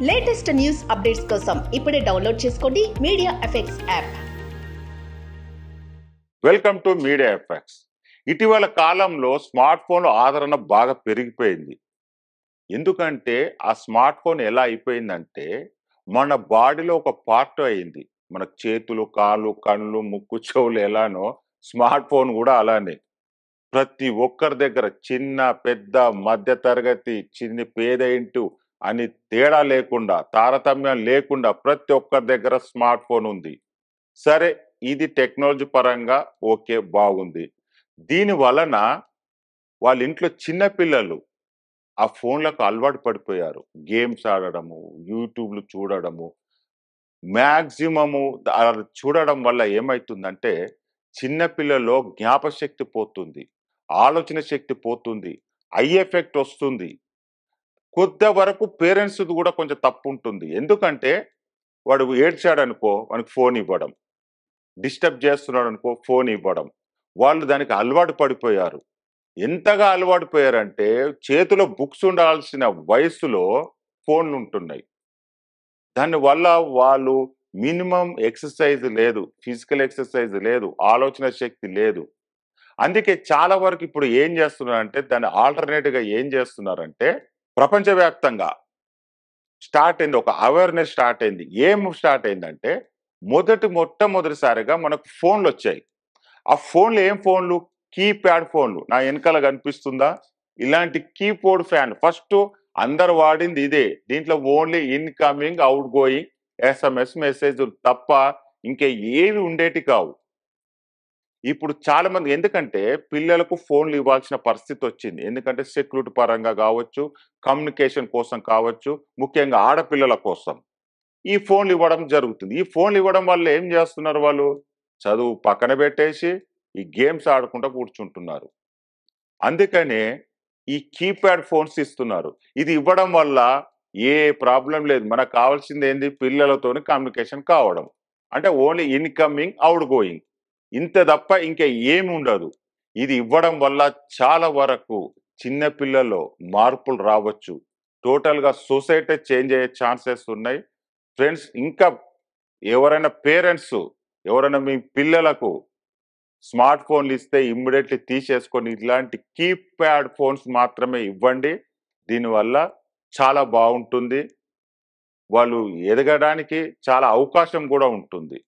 Latest news updates కోసం ఇప్పుడే download చేసుకోండి media effects app. Welcome to media effects. ఇటీవల కాలంలో స్మార్ట్ ఫోన్ ఆదరణ బాగా పెరిగిపోయింది. ఎందుకంటే ఆ స్మార్ట్ ఫోన్ ఎలా అయిపోయిందంటే మన బాడీలో ఒక పార్ట్ అయింది. మన చేతులు, కాళ్ళు, కళ్ళు, ముక్కు, చెవులు ఎలానో స్మార్ట్ ఫోన్ కూడా అలానే. ప్రతి ఒక్కరి దగ్గర చిన్న, పెద్ద, మధ్య తరగతి, పేద ఇంటూ అని తేడా లేకుండా, తారతమ్యం లేకుండా ప్రతి ఒక్కరి దగ్గర స్మార్ట్ ఫోన్ ఉంది. సరే, ఇది టెక్నాలజీ పరంగా ఓకే, బాగుంది. దీని వలన వాళ్ళ ఇంట్లో చిన్న పిల్లలు ఆ ఫోన్లకు అలవాటు పడిపోయారు. గేమ్స్ ఆడడము, యూట్యూబ్లు చూడడము, మ్యాక్సిమము చూడడం వల్ల ఏమైతుందంటే చిన్న పిల్లల్లో జ్ఞాపశక్తి పోతుంది, ఆలోచన శక్తి పోతుంది, ఐ ఎఫెక్ట్ వస్తుంది. కొద్ది వరకు పేరెంట్స్ కూడా కొంచెం తప్పు ఉంటుంది. ఎందుకంటే వాడు ఏడ్చాడనుకో వానికి ఫోన్ ఇవ్వడం, డిస్టర్బ్ చేస్తున్నాడు అనుకో ఫోన్ ఇవ్వడం. వాళ్ళు దానికి అలవాటు పడిపోయారు. ఎంతగా అలవాటు పోయారంటే చేతిలో బుక్స్ ఉండాల్సిన వయసులో ఫోన్లు ఉంటున్నాయి. దానివల్ల వాళ్ళు మినిమం ఎక్సర్సైజ్ లేదు, ఫిజికల్ ఎక్సర్సైజ్ లేదు, ఆలోచన శక్తి లేదు. అందుకే చాలా వరకు ఇప్పుడు ఏం చేస్తున్నారంటే దాని ఆల్టర్నేట్గా ఏం చేస్తున్నారంటే ప్రపంచవ్యాప్తంగా స్టార్ట్ అయింది, ఒక అవేర్నెస్ స్టార్ట్ అయింది. ఏం స్టార్ట్ అయిందంటే మొట్టమొదటిసారిగా మనకు ఫోన్లు వచ్చాయి. ఆ ఫోన్లు ఏం ఫోన్లు? కీప్యాడ్ ఫోన్లు. నా వెనకాల కనిపిస్తుందా? ఇలాంటి కీబోర్డ్ ఫ్యాన్ ఫస్ట్ అందరు వాడింది ఇదే. దీంట్లో only incoming, out going, SMS message తప్ప ఇంకే ఏవి ఉండేటి కావు. ఇప్పుడు చాలా మంది ఎందుకంటే పిల్లలకు ఫోన్లు ఇవ్వాల్సిన పరిస్థితి వచ్చింది. ఎందుకంటే సెక్యూరిటీ పరంగా కావచ్చు, కమ్యూనికేషన్ కోసం కావచ్చు, ముఖ్యంగా ఆడపిల్లల కోసం ఈ ఫోన్లు ఇవ్వడం జరుగుతుంది. ఈ ఫోన్లు ఇవ్వడం వల్ల ఏం చేస్తున్నారు వాళ్ళు? చదువు పక్కన పెట్టేసి ఈ గేమ్స్ ఆడుకుంటూ కూర్చుంటున్నారు. అందుకనే ఈ కీప్యాడ్ ఫోన్స్ ఇస్తున్నారు. ఇది ఇవ్వడం వల్ల ఏ ప్రాబ్లం లేదు. మనకు కావాల్సింది ఏంది? పిల్లలతోని కమ్యూనికేషన్ కావడం. అంటే ఓన్లీ ఇన్కమింగ్, అవుట్ గోయింగ్, ఇంత తప్ప ఇంకా ఏమి ఉండదు. ఇది ఇవ్వడం వల్ల చాలా వరకు చిన్న పిల్లల్లో మార్పులు రావచ్చు. టోటల్గా సొసైటీ చేంజ్ అయ్యే ఛాన్సెస్ ఉన్నాయి. ఫ్రెండ్స్, ఇంకా ఎవరైనా పేరెంట్స్ ఎవరైనా మీ పిల్లలకు స్మార్ట్ ఫోన్లు ఇస్తే ఇమ్మీడియట్లీ తీసేసుకొని ఇలాంటి కీప్యాడ్ ఫోన్స్ మాత్రమే ఇవ్వండి. దీనివల్ల చాలా బాగుంటుంది. వాళ్ళు ఎదగడానికి చాలా అవకాశం కూడా ఉంటుంది.